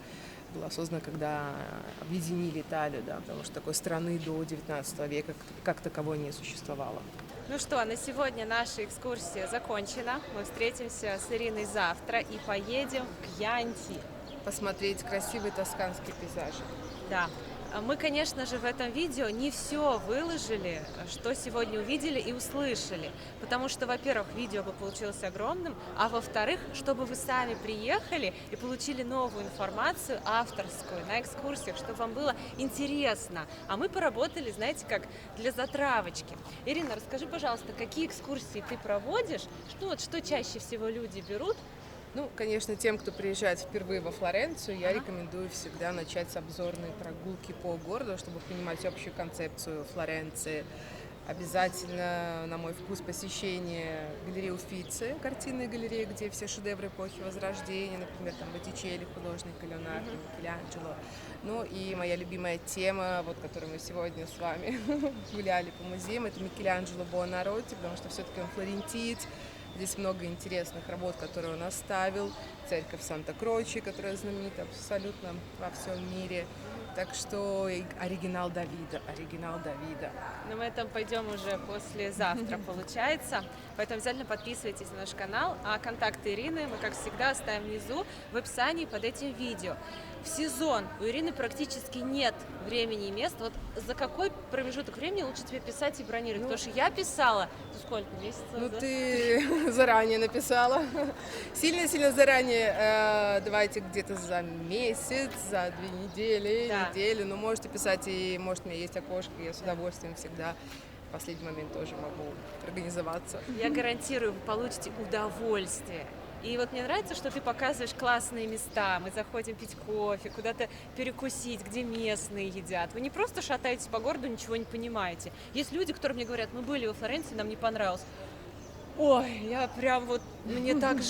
была создана, когда объединили Италию, да, потому что такой страны до 19 века как таковой не существовало. Ну что, на сегодня наша экскурсия закончена. Мы встретимся с Ириной завтра и поедем к Янти. Посмотреть красивые тосканские пейзажи. Да. Мы, конечно же, в этом видео не все выложили, что сегодня увидели и услышали, потому что, во-первых, видео бы получилось огромным, а во-вторых, чтобы вы сами приехали и получили новую информацию авторскую на экскурсиях, чтобы вам было интересно. А мы поработали, знаете, как для затравочки. Ирина, расскажи, пожалуйста, какие экскурсии ты проводишь, что чаще всего люди берут? Ну, конечно, тем, кто приезжает впервые во Флоренцию, я рекомендую всегда начать с обзорной прогулки по городу, чтобы понимать общую концепцию Флоренции. Обязательно, на мой вкус, посещение галереи Уффици, картинной галереи, где все шедевры эпохи Возрождения, например, там Боттичелли, художник Леонардо, Микеланджело. Ну и моя любимая тема, вот, которую мы сегодня с вами гуляли по музеям, это Микеланджело Буонаротти, потому что все-таки он флорентиец. Здесь много интересных работ, которые он оставил. Церковь Санта-Кроче, которая знаменита абсолютно во всем мире. Так что оригинал Давида. Но мы этом пойдем уже послезавтра, получается. Поэтому обязательно подписывайтесь на наш канал. А контакты Ирины мы, как всегда, оставим внизу в описании под этим видео. В сезон у Ирины практически нет времени и места. Вот за какой промежуток времени лучше тебе писать и бронировать? Потому что я писала, сколько месяцев? Ну, да? ты заранее написала. Сильно-сильно заранее. Давайте где-то за месяц, за 2 недели, неделю. Но можете писать, и может у меня есть окошко, я с удовольствием всегда в последний момент тоже могу организоваться. Я гарантирую, вы получите удовольствие. И вот мне нравится, что ты показываешь классные места. Мы заходим пить кофе, куда-то перекусить, где местные едят. Вы не просто шатаетесь по городу, ничего не понимаете. Есть люди, которые мне говорят, мы были во Флоренции, нам не понравилось. Ой, я прям вот, мне так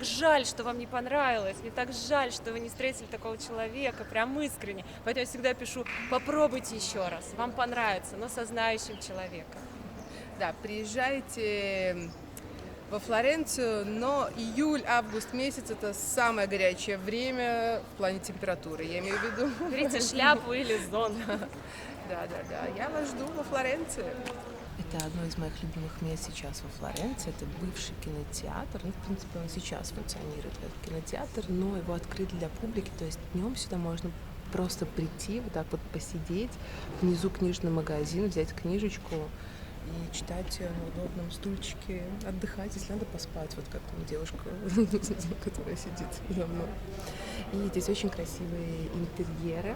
жаль, что вам не понравилось. Мне так жаль, что вы не встретили такого человека, прям искренне. Поэтому я всегда пишу, попробуйте еще раз, вам понравится, но со знающим человеком. Да, приезжайте во Флоренцию, но июль-август месяц – это самое горячее время в плане температуры, я имею в виду. Берите шляпу или зонт. Да, я вас жду во Флоренции. Это одно из моих любимых мест сейчас во Флоренции. Это бывший кинотеатр. Ну, в принципе, он сейчас функционирует, этот кинотеатр, но его открыт для публики. То есть днем сюда можно просто прийти, вот так вот посидеть, внизу книжный магазин, взять книжечку и читать на удобном стульчике, отдыхать, если надо поспать, вот как там девушка, которая сидит за мной. И здесь очень красивые интерьеры.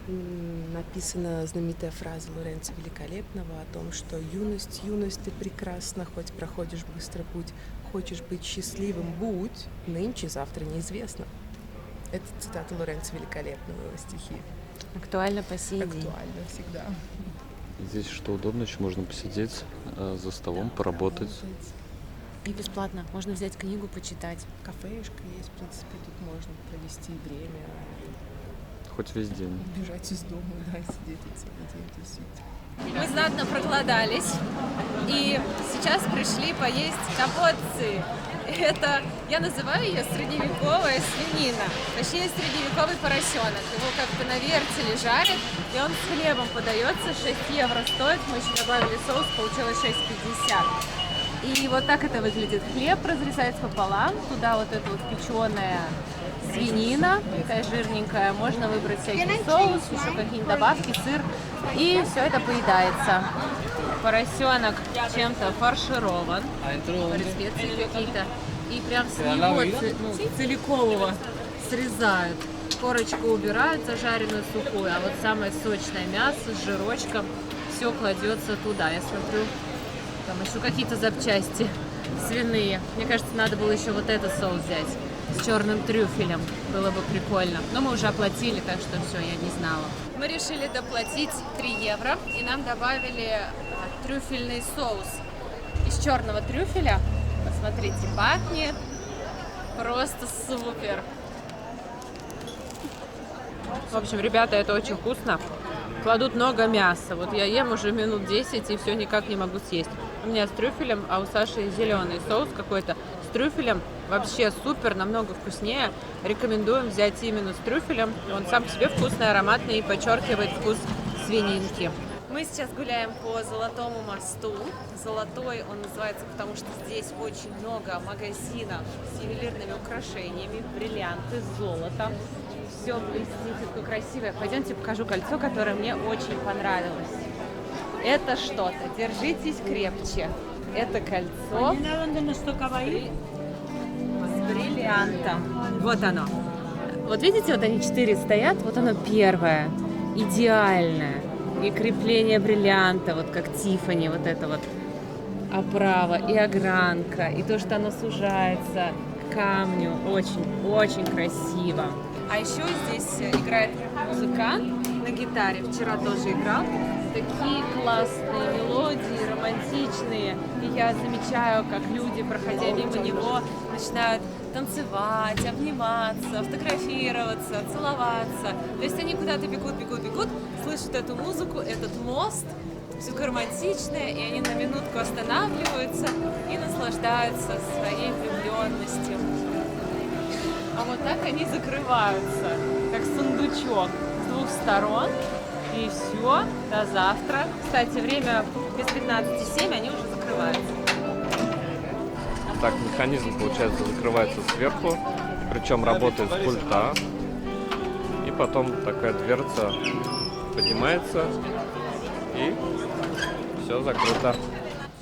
написана знаменитая фраза Лоренцо Великолепного о том, что юность, ты прекрасна, хоть проходишь быстро путь, хочешь быть счастливым, будь, нынче, завтра неизвестно. Это цитата Лоренцо Великолепного, его стихи. Актуально по сей день. Актуально всегда. Здесь что удобно, еще можно посидеть за столом, поработать. И бесплатно. Можно взять книгу, почитать. Кафешка есть, в принципе, тут можно провести время. Хоть весь день. Бежать из дома, да, и сидеть и целый день тусить. Мы знатно проголодались и сейчас пришли поесть капоцци. Это, я называю ее средневековая свинина, точнее средневековый поросенок. Его как-то на вертеле жарят, и он с хлебом подается, 6 евро стоит, мы еще добавили соус, получилось 6,50. И вот так это выглядит. Хлеб разрезается пополам, туда вот эта вот печеная свинина, такая жирненькая, можно выбрать всякий соус, еще какие-нибудь добавки, сыр, и все это поедается. Поросенок чем-то фарширован, специи какие-то, и прям с него целиком его срезают. Корочку убирают зажаренную сухую, а вот самое сочное мясо с жирочком все кладется туда. Я смотрю, там еще какие-то запчасти свиные. Мне кажется, надо было еще вот этот соус взять с черным трюфелем. Было бы прикольно. Но мы уже оплатили, так что все, я не знала. Мы решили доплатить 3 евро, и нам добавили трюфельный соус из черного трюфеля. Посмотрите, пахнет просто супер. В общем, ребята, это очень вкусно. Кладут много мяса. Вот я ем уже минут 10 и все никак не могу съесть. У меня с трюфелем, а у Саши зеленый соус какой-то. С трюфелем вообще супер, намного вкуснее. Рекомендуем взять именно с трюфелем. Он сам по себе вкусный, ароматный и подчеркивает вкус свининки. Мы сейчас гуляем по Золотому мосту. Золотой он называется, потому что здесь очень много магазинов с ювелирными украшениями, бриллианты, золото. Все блестит, такое красивое. Пойдемте покажу кольцо, которое мне очень понравилось. Это что-то. Держитесь крепче. Это кольцо с бриллиантом. Вот оно. Вот видите, вот они 4 стоят. Вот оно первое. Идеальное. И крепление бриллианта, вот как Тиффани, вот это вот оправа и огранка. И то, что оно сужается к камню. Очень красиво. А еще здесь играет музыкант на гитаре. Вчера тоже играл. Такие классные мелодии, романтичные. И я замечаю, как люди, проходя мимо него, начинают танцевать, обниматься, фотографироваться, целоваться. То есть они куда-то бегут, слышат эту музыку, этот мост. Все такое романтичное, и они на минутку останавливаются и наслаждаются своей влюбленностью. А вот так они закрываются, как сундучок с 2 сторон. И все, до завтра. Кстати, время без 15:07, они уже закрываются. Так, механизм, получается, закрывается сверху, причем работает с пульта. И потом такая дверца поднимается, и все закрыто.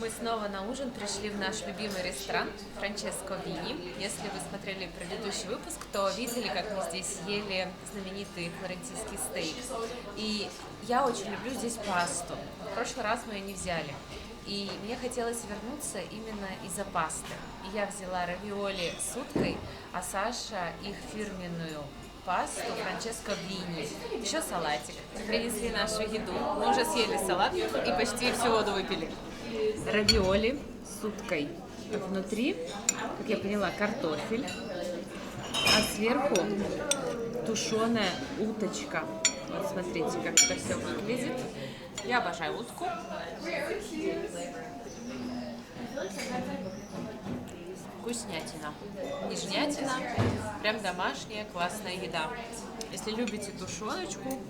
Мы снова на ужин пришли в наш любимый ресторан Франческо Вини. Если вы смотрели предыдущий выпуск, то видели, как мы здесь ели знаменитый флорентийский стейк. И я очень люблю здесь пасту. В прошлый раз мы ее не взяли. И мне хотелось вернуться именно из-за пасты. И я взяла равиоли с уткой, а Саша их фирменную пасту Франческо Вини. Еще салатик. Принесли нашу еду. Мы уже съели салат и почти всю воду выпили. Равиоли с уткой. Внутри, как я поняла, картофель, а сверху тушеная уточка. Вот смотрите, как это все выглядит. Я обожаю утку. Вкуснятина. Нежнятина. Прям домашняя классная еда. Если любите тушеночку,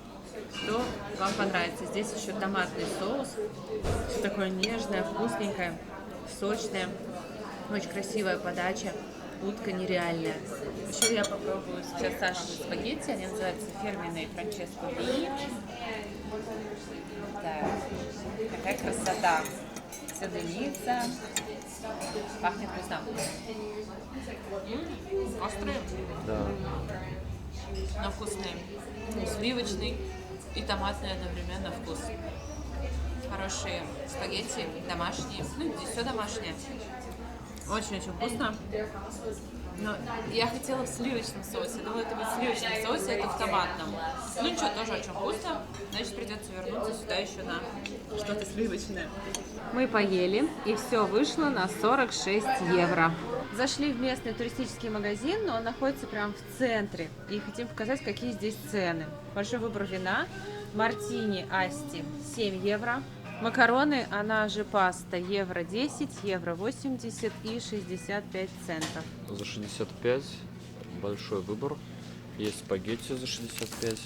то вам понравится. Здесь еще томатный соус. Все такое нежное, вкусненькое, сочное. Очень красивая подача. Утка нереальная. Еще я попробую сейчас Сашины спагетти. Они называются фирменные Франческо Вини. Так, какая красота. Все дымится. Пахнет вкусно. Острые? Да. но вкусные. Сливочный и томатный одновременно вкус. Хорошие спагетти, домашние. Ну, здесь все домашнее. Очень-очень вкусно. Но я хотела в сливочном соусе. Думала, это будет в сливочном соусе, это в томатном. Ну ничего, тоже очень вкусно. Значит, придется вернуться сюда еще на что-то сливочное. Мы поели, и все вышло на 46 евро. Зашли в местный туристический магазин, но он находится прямо в центре. И хотим показать, какие здесь цены. Большой выбор вина. Мартини Асти 7 евро. Макароны, она же паста, евро 10, евро 80 и 65 центов. За 65 большой выбор. Есть спагетти за 65.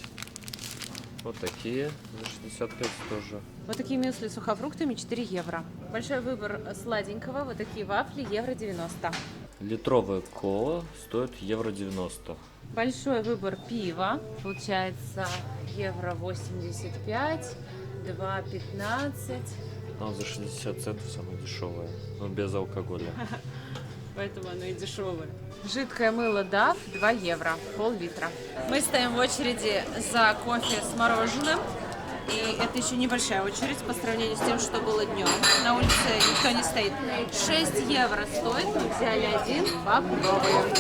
Вот такие за 65 тоже. Вот такие мюсли с сухофруктами 4 евро. Большой выбор сладенького, вот такие вафли, евро 90. Литровая кола стоит евро 90. Большой выбор пива, получается евро 85, 2,15. Но за 60 центов самое дешевое, но без алкоголя. Поэтому оно и дешевое. Жидкое мыло DAF 2 евро, пол-литра. Мы стоим в очереди за кофе с мороженым. И это еще небольшая очередь по сравнению с тем, что было днем. На улице никто не стоит. 6 евро стоит, мы взяли один, попробуем.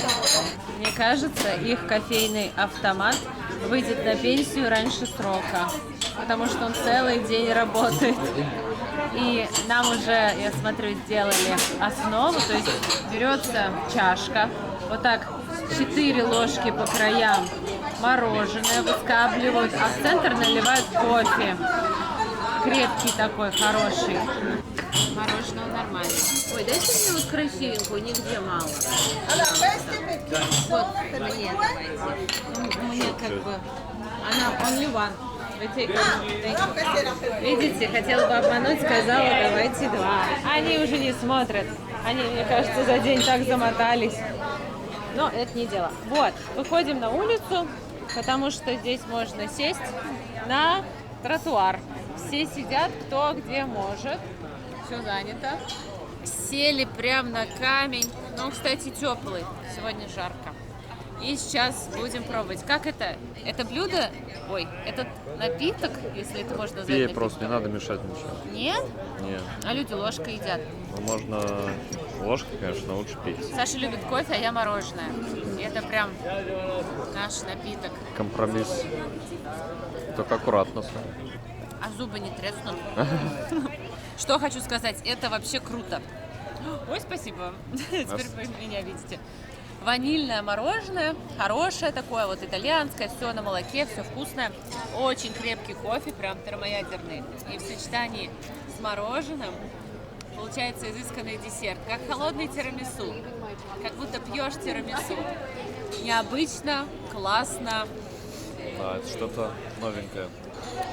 Мне кажется, их кофейный автомат выйдет на пенсию раньше срока, потому что он целый день работает. И нам уже, я смотрю, сделали основу, то есть берется чашка, вот так 4 ложки по краям мороженое выскабливают, а в центр наливают кофе. Крепкий такой, хороший. Мороженое нормально. Ой, дайте мне вот красивенькую, нигде мало. Вот, мне давайте. Мне как бы... Она only one. Видите, хотела бы обмануть, сказала, давайте 2. Они уже не смотрят. Они, мне кажется, за день так замотались. Но это не дело. Вот, выходим на улицу, потому что здесь можно сесть на тротуар. Все сидят, кто где может. Все занято. Сели прямо на камень. Но он, кстати, теплый. Сегодня жарко. И сейчас будем пробовать. Как это? Это блюдо? Ой, этот напиток, если это можно назвать. Пей просто, не надо мешать ничего. Нет? Нет. А люди ложкой едят. Ну, можно ложкой, конечно, но лучше пить. Саша любит кофе, а я мороженое. И это прям наш напиток. Компромисс. Только аккуратно. А зубы не треснут. Что хочу сказать, это вообще круто. Ой, спасибо. Теперь вы меня видите. Ванильное мороженое, хорошее такое, вот итальянское, все на молоке, все вкусное. Очень крепкий кофе, прям термоядерный. И в сочетании с мороженым получается изысканный десерт, как холодный тирамису. Как будто пьешь тирамису. Необычно, классно. Да, это что-то новенькое.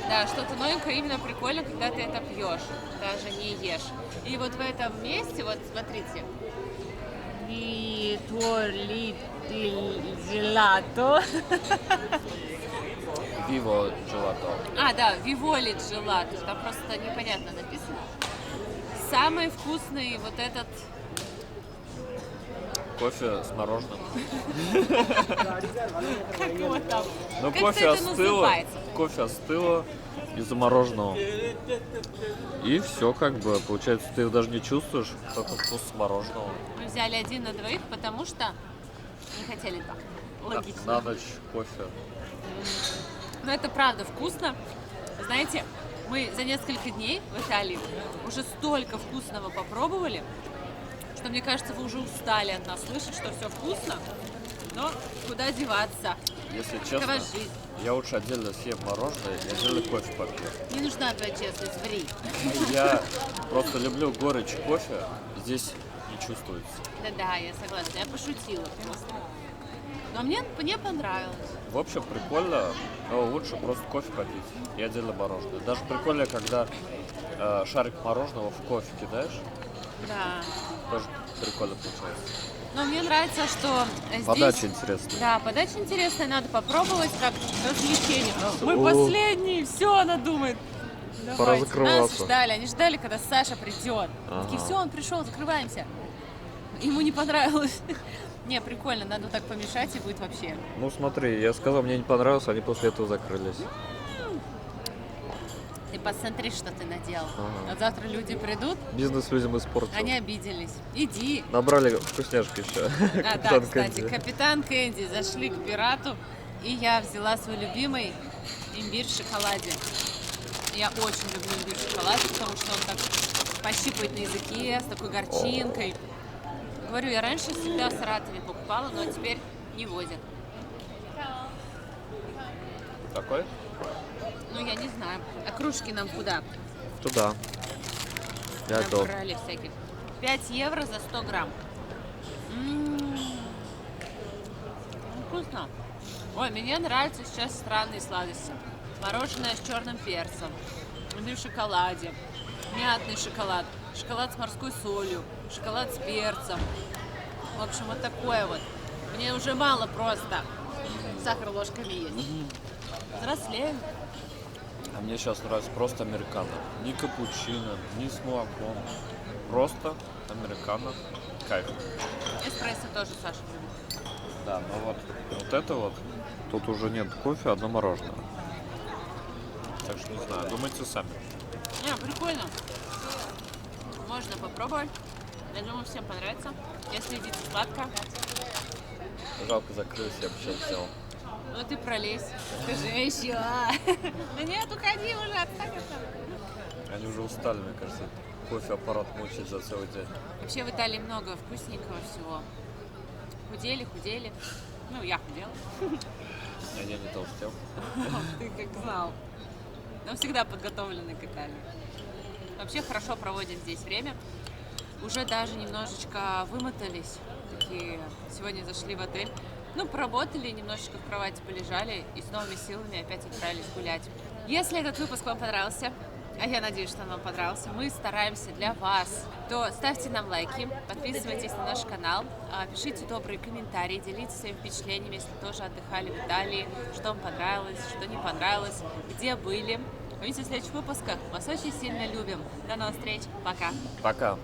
Да, что-то новенькое, именно прикольно, когда ты это пьешь, даже не ешь. И вот в этом месте, вот смотрите, Виторли Джелато. Vivo Gelato. А, да, Виволи Джелато, там просто непонятно написано. Самый вкусный вот этот... Кофе с мороженым. Как его там? Ну, Как кофе это остыло. называется? Кофе остыло из-за мороженого. И все как бы, получается, ты даже не чувствуешь, только вкус мороженого. Мы взяли 1 на 2, потому что не хотели 2. Логично. На ночь кофе. Но это правда вкусно. Знаете, мы за несколько дней в Италии уже столько вкусного попробовали, что, мне кажется, вы уже устали от нас слышать, что все вкусно, но куда деваться? Если Какова честно, жизнь? я лучше отдельно съем мороженое и отдельно кофе попью. Не нужна твоя честность, ври. Я просто люблю горечь кофе, здесь не чувствуется. Да-да, я согласна, я пошутила просто. Но мне понравилось. В общем, прикольно, но лучше просто кофе попить и отдельно мороженое. Даже прикольно, когда шарик мороженого в кофе кидаешь, Да. тоже прикольно получается. Но мне нравится, что здесь... Подача интересная. Да, подача интересная, надо попробовать как развлечение. Мы О. последние, все, она думает. Пора Давайте. закрываться. Нас ждали, они ждали, когда Саша придет. Ага. Такие, все, он пришел, закрываемся. Ему не понравилось. Не, прикольно, надо так помешать и будет вообще. Ну смотри, я сказал, мне не понравилось, они после этого закрылись. Ты посмотри, что ты наделал. Ага. А завтра люди придут, Бизнес людям испортил. они обиделись. Иди. Набрали вкусняшки еще. А, да, кстати, Капитан Кэнди. Зашли к пирату, и я взяла свой любимый имбирь в шоколаде. Я очень люблю имбирь в шоколаде, потому что он так пощипывает на языке, с такой горчинкой. Говорю, я раньше всегда в Саратове покупала, но теперь не возят. Такой? Ну, я не знаю. А кружки нам куда? Туда. Я готов. Набрали всяких. 5 евро за 100 грамм. Вкусно. Ой, мне нравятся сейчас странные сладости. Мороженое с черным перцем. Или в шоколаде. Мятный шоколад. Шоколад с морской солью. Шоколад с перцем. В общем, вот такое вот. Мне уже мало просто. Сахар ложками есть. Взрослеем. А мне сейчас нравится просто американо. Ни капучино, ни с молоком. Просто американо. Кайф. Эспрессо тоже Саша любит. Да, но вот это вот, тут уже нет кофе, одно мороженое. Так что не знаю, думайте сами. Не, прикольно. Можно попробовать. Я думаю, всем понравится. Если едите сладко, Жалко, закрылись, я бы сейчас взял. ну ты пролезь. Скажи еще. Да нет, уходи уже, отстань от нас. Они уже устали, мне кажется. Кофе-аппарат мучить за целый день. Вообще в Италии много вкусненького всего. Худели. Ну, я худела. А я не толстел. Ты как знал. Но всегда подготовлены к Италии. Вообще хорошо проводим здесь время. Уже даже немножечко вымотались. Такие, сегодня зашли в отель. Ну, поработали, немножечко в кровати полежали и с новыми силами опять отправились гулять. Если этот выпуск вам понравился, а я надеюсь, что он вам понравился, мы стараемся для вас, то ставьте нам лайки, подписывайтесь на наш канал, пишите добрые комментарии, делитесь своими впечатлениями, если тоже отдыхали в Италии, что вам понравилось, что не понравилось, где были. Увидимся в следующих выпусках. Вас очень сильно любим. До новых встреч. Пока. Пока.